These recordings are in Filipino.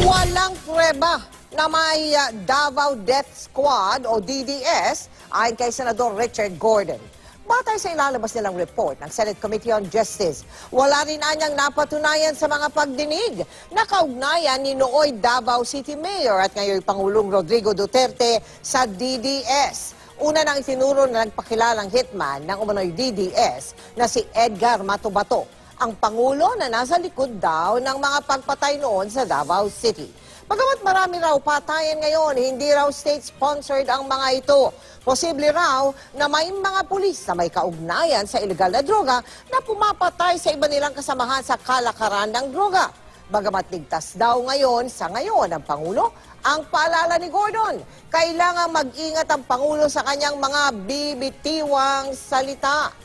Walang pruweba na may Davao Death Squad o DDS ayon kay Senador Richard Gordon. Batay sa ilalabas nilang report ng Senate Committee on Justice, wala rin anyang napatunayan sa mga pagdinig na kaugnayan ni nooy Davao City Mayor at ngayon Pangulong Rodrigo Duterte sa DDS. Una nang itinuro na nagpakilalang hitman ng umano'y DDS na si Edgar Matubato, ang Pangulo na nasa likod daw ng mga pagpatay noon sa Davao City. Bagamat marami raw patayan ngayon, hindi raw state-sponsored ang mga ito. Posible raw na may mga pulis na may kaugnayan sa ilegal na droga na pumapatay sa iba nilang kasamahan sa kalakaran ng droga. Bagamat ligtas daw ngayon, sa ngayon ang Pangulo, ang paalala ni Gordon, kailangang mag-ingat ang Pangulo sa kanyang mga bibitiwang salita.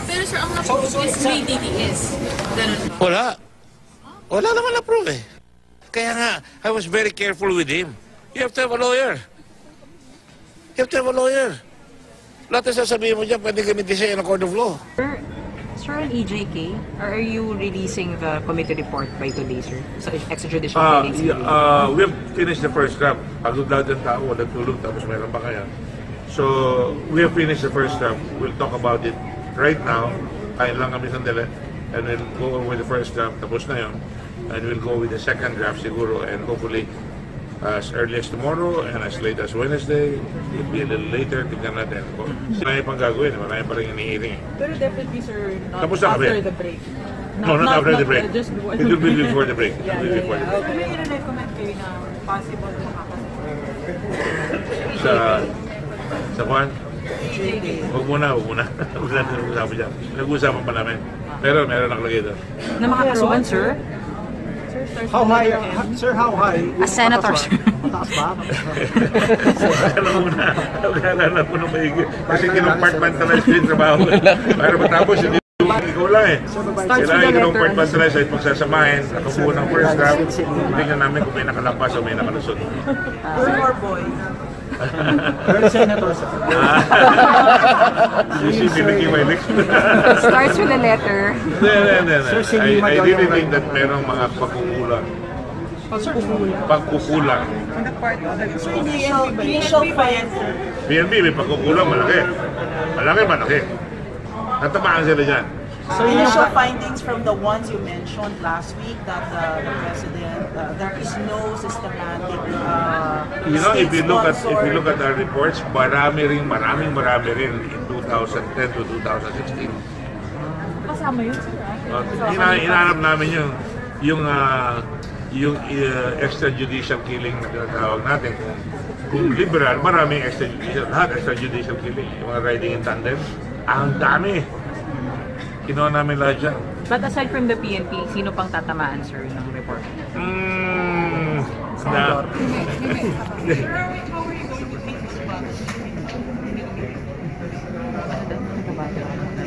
Pero sir, ang na-prove is may DDS. Ganun ba? Wala. Wala naman na-prove eh. Kaya nga, I was very careful with him. You have to have a lawyer. You have to have a lawyer. Lahat na sasabihin mo dyan, pwede gamitin siya in a court of law. Sir, on EJK, are you releasing the committee report by today, sir? Sa extrajudicial killings? We have finished the first draft. Pagod lahat ng tao, walang tulog, tapos mayroon pa kaya. So, we have finished the first draft. We'll talk about it right now. Kain lang kami sandali. And we'll go over the first draft, tapos na yun. And we'll go with the second draft siguro, and hopefully as early as tomorrow and as late as Wednesday. It'll be a little later, tignan natin. Marami pang gagawin, marami pa rin inihiring. Pero definitely, sir, not Tapos na kami. after the break. No, not after the break. Just It will be before the break. Yeah, It will be before the break. Okay. May recommend kayo na possible makakasama? Sa kwan? Huwag muna. Huwag natin usapan dyan. Nag-uusapan pa namin. Meron nakalagay doon. Na makakasuhan, sir? How high, sir, how high? As senator, sir. Mataas ba? Alam ko nung maigi. Kasi kinong-compartmentalize ko yung trabaho. Para matapos, hindi ikaw lang eh. Sila yung kinong-compartmentalize ay pagsasamahin. Ako po ng first draft. Tingnan namin kung may nakalampas o may nakalusot. More boys. Very senator, sir. You see me licking my lips? Starts with a letter. I really think that merong mga pagkukulang. Pagkukulang. Initial findings. PNP may pagkukulang malaki. Malaki. Natamaan sila dyan. So initial findings from the ones you mentioned last week that the president, there is no systematic if you look at our reports, maraming rin in 2010 to 2016. Kasama yun, sir. Inaanap namin yung extrajudicial killing na tinatawag natin. Kung liberal, maraming extrajudicial, lahat extrajudicial killing. Yung mga riding in tandem, ang dami. Kinuha namin lahat dyan. But aside from the PNP, sino pang tatamaan, sir, ng report?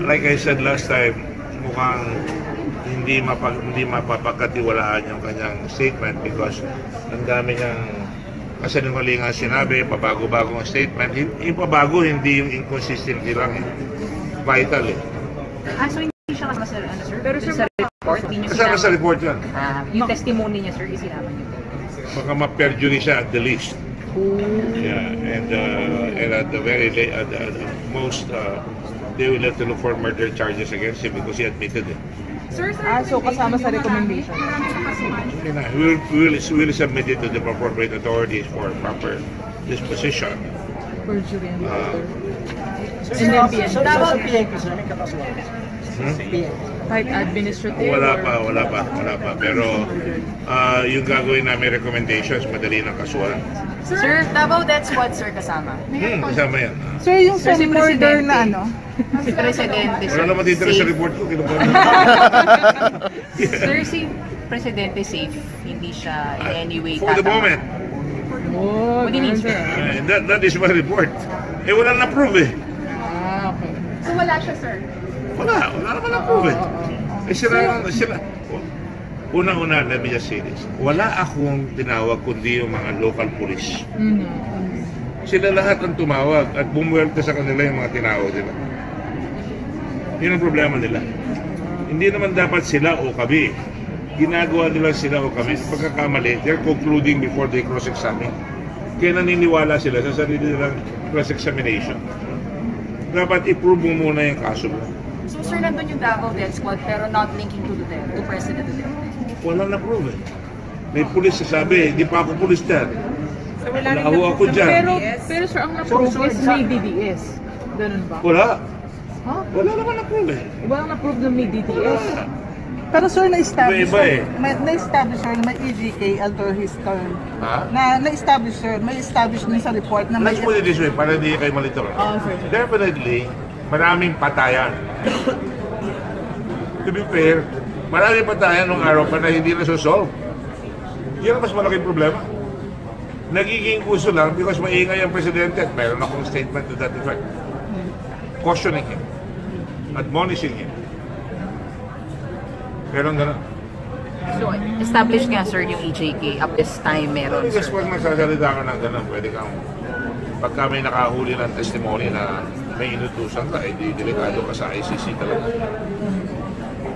Like I said last time, mukhang hindi mapapagkatiwalaan yung kanyang statement because ang dami niyang kasinungalingan sinabi, pabago-bago ang statement. Yung pabago, hindi yung inconsistency lang eh. Vital eh. So hindi siya kasama sa, sir? Pero sir, sa report, hindi niyo Kasama sa report yan. Yung testimony niya, sir, isinama niyo. Baka ma-perjury siya at the least. Yeah, and at the very at the most, they will have to look for murder charges against him because he admitted it. Sir, so kasama sa recommendation? We will submit it to the appropriate authorities for proper disposition. Perjury and Sir, sa PNP, sir, may kakasuhan. Like administrative? Wala pa. Pero yung gagawin namin recommendations, madali ng kasuhan. Sir, Davao Death Squad, sir, kasama. Kasama yan. Sir, yung sa murder na ano? Si Presidente, sir. Wala naman dito sa report ko. Sir, si Presidente safe. Hindi siya in any way For the moment. What do you mean, sir? That is my report. Wala na-prove eh. Okay. So wala siya, sir? Wala naman na-prove eh. Sila. Unang-una, let me just say this. Wala akong tinawag kundi yung mga local police. Sila lahat ang tumawag at bumuwelta sa kanila yung mga tinawag nila. Yun ang problema nila. Hindi naman dapat sila o kami. ginagawa nila sila o kami, pagkakamali, they're concluding before they cross-examine. Kaya naniniwala sila sa sarili nilang cross-examination. Dapat i-prove mo muna yung kaso mo. So sir, nandun yung Davao Death Squad pero not linking to Duterte, to President Duterte. Wala na prove eh. May pulis sasabi, hindi pa ako pulis dyan. So, wala rin Naawa ako dyan. pero sir, ang na-prove is may DDS. Ganun ba? Wala. Huh? Wala naman na prove eh. Walang na-prove na may DDS. Pero sir, na-establish Iba eh. na-establish sir na may EJK after his term. Ha? Na-establish sir, may establish din sa report na may... Let's put it this way, para hindi kayo malito. Sir. Definitely, maraming patayan. To be fair, maraming patayan nung araw pa na hindi nasusolve. Yan ang mas malaking problema. Nagiging uso lang because maingay ang presidente at mayroon akong statement to that effect. Cautioning him. Admonishing him. Meron gano'n. So established nga sir yung EJK up this time meron Because sir. pag nagsasalita ka ng gano'n, pwede kang pagka may nakahuli ng testimony na may inutusan ka, di delikado ka sa ICC talaga.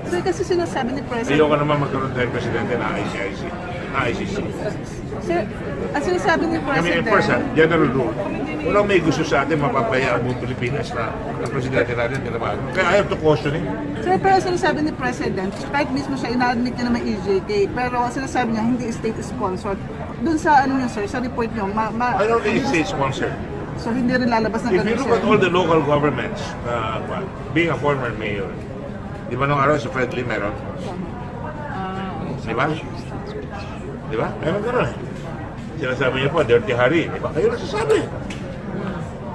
Sir, kasi sinasabi ni President... Ayoko naman magkaroon tayo presidente na ICC. Sir, ang sinasabi ni I mean, President... first, general rule, walang may gusto sa atin mapapaya ang buong Pilipinas na ang presidente natin tinabago. Kaya I have to caution him. Sir, pero sinasabi ni President, kahit mismo siya ina-admit niya na may EJK, pero sinasabi niya hindi state-sponsored. Doon sa ano niya sir, sa report niyo, I don't think it's state-sponsored. so hindi rin lalabas ng If you ganun look sir. at all the local governments, being a former mayor, di ba nung araw sa Fred Lee meron? Di ba? Di ba? Meron gano'n. Sinasabi niyo po, Dirty Harry. Di ba? Kayo nasasabi.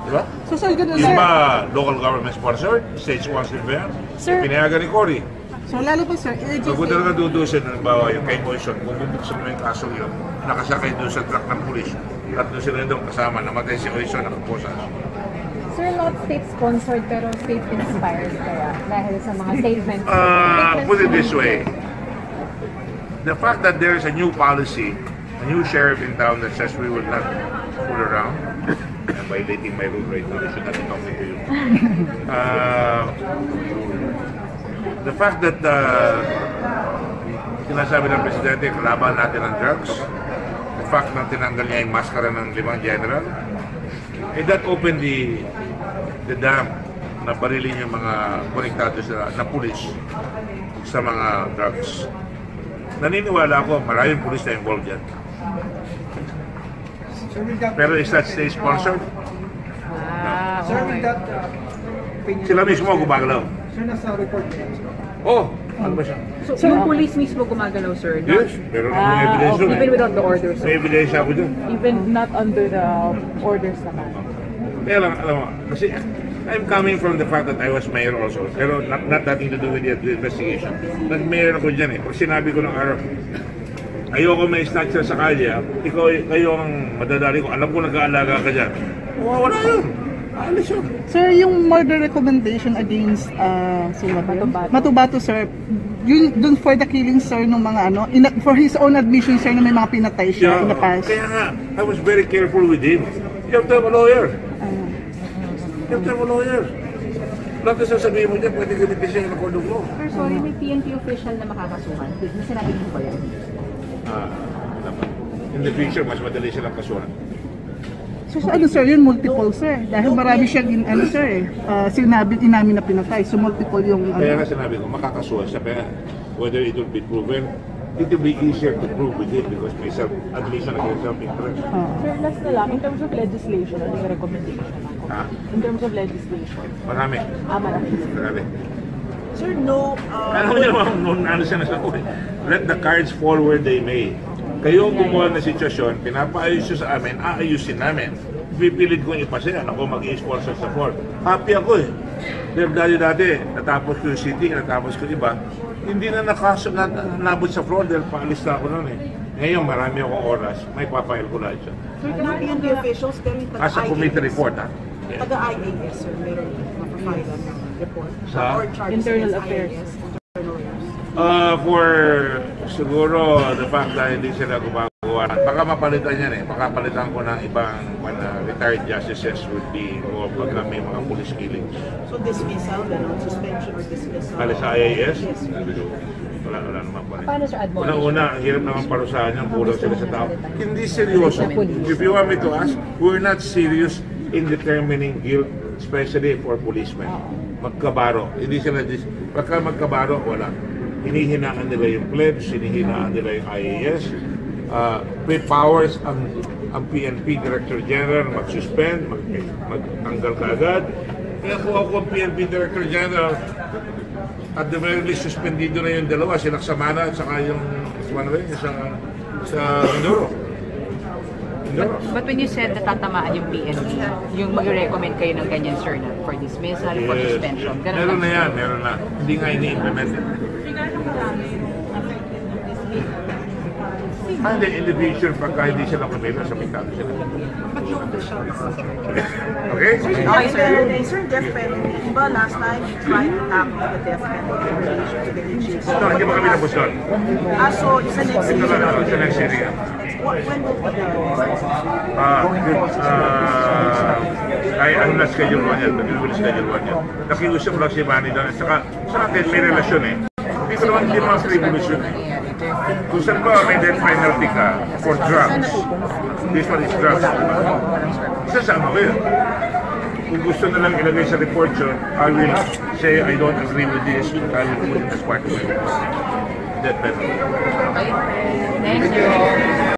Di ba? So sir, ganun Yung sir. ba local government sponsored? State sponsored ba yan? Sir- Pinayagan ni Cory. So lalo po sir, EJK... Pag mo talaga dudusin, halimbawa yung kay Moison, kung bubuksan mo yung kaso yun, nakasakay doon sa truck ng pulis, at doon sila doon kasama, namatay si Moison, nakaposa. Sir, not state-sponsored pero state-inspired kaya dahil sa mga statements. Put it this way, the fact that there is a new policy, a new sheriff in town that says we will not fool around, I'm violating my rule right now, I should not be talking to you. The fact that sinasabi ng presidente, kalaban natin ang drugs, the fact na tinanggal niya yung maskara ng 5 general, that opened the dam na barilin yung mga konektado na pulis sa mga drugs. Naniniwala ako, maraming pulis na involved dyan. Pero is that state-sponsored? Sir, with that... Sila mismo gumagalaw. Sir, nasa report niya. Oh, ano ba siya? So, yung police mismo gumagalaw, sir? Yes, meron akong evidence doon. Even without the orders? May ebidensya ako doon. Even not under the orders naman. Kaya lang, alam mo, kasi I'm coming from the fact that I was mayor also, pero not nothing to do with the investigation. Nag-mayor ako dyan eh. Pag sinabi ko ng araw, ayoko may snatcher sa kalye, kayo ang madadali ko, alam ko nag-aalaga ka dyan. Wala yun. Alis yun. Sir, yung murder recommendation against Matubato sir, yun dun for the killing sir ng mga ano, for his own admission sir na may mga pinatay siya in the past. Kaya nga, I was very careful with him. You have to have a lawyer. You have to have a lawyer. Lahat na sasabihin mo dyan, pwede gamitin siya ng court of law. Sir, sorry, may PNP official na makakasuhan. May sinabi niyo ba yan? In the future, mas madali silang kasuhan. So ano sir, yun multiple sir. Dahil marami siyang inamin na pinatay. So multiple yung Kaya nga sinabi ko, makakasuhan siya. Kaya whether it will be proven, it will be easier to prove with it because may self-admission against self-interest. Sir, last na lang, in terms of legislation, ano yung recommendation? Ha? In terms of legislation. Marami. Marami. Marami. Sir, no... Alam mo naman, ano siya nasabi, let the cards fall where they may. Kayo ang gumawa ng sitwasyon, pinapaayos siya sa amin, aayusin namin. Pipilit kong ipasaya, ako mag-i-sponsor sa Ford. Happy ako eh. Dahil dati, natapos ko yung city, natapos ko iba, hindi na nabot sa Ford dahil paalis na ako noon eh. Ngayon, marami akong oras, may papayal ko lahat siya. Sir, can you the officials, pero yung As a committee report, ha? Yeah. taga-IAS, sir, meron mapapayal ng report. Sa? Or charges Internal against affairs. IAS, internal affairs. For siguro the fact na hindi sila gumagawa, baka mapalitan yan eh. Baka palitan ko ng ibang retired justices would be o pag na may mga police killings. So dismissal, suspension or dismissal? Kali sa IAS? Yes, sir. Wala naman pa rin. Paano, sir, admonish? Una-una, ang hirap naman parusahan yung kulang sila sa tao. Hindi seryoso. If you want me to ask, we're not serious in determining guilt, especially for policemen. Magkabaro. Hindi sila, pagka magkabaro, wala. Hinihinaan nila yung pledge, hinihinaan nila yung IAS. May powers ang PNP Director General mag-suspend, magtanggal kaagad. Kaya kung ako ang PNP Director General, at the very least, suspendido na yung dalawa, si Laksamana at saka yung sa Mindoro. But when you said na tatamaan yung PNP, yung mag-recommend kayo ng ganyan, sir, na for dismissal, for suspension, ganun Meron na yan, meron na. Hindi nga ini-implement. Hindi, in the future, pagka hindi sila kumila, sabitan sila. Okay? Okay, sir, death penalty. Diba last time you tried to tackle the death penalty in relation to the AG's? No, hindi mo kami tapos doon. So sa next Ito year? lang, sa next year. When will be Ay, ano na schedule 1 yan? We will schedule 1 yan. Nakiusap lang si Manny doon. Saka, sa akin, may relasyon eh. Hindi ko naman hindi mga revolution eh. Kung saan ba may death penalty ka for drugs, this one is drugs. Isasama ko yun. Kung gusto na lang ilagay sa report yun, I will say I don't agree with this, but I will put it as part of my death penalty. Thank you.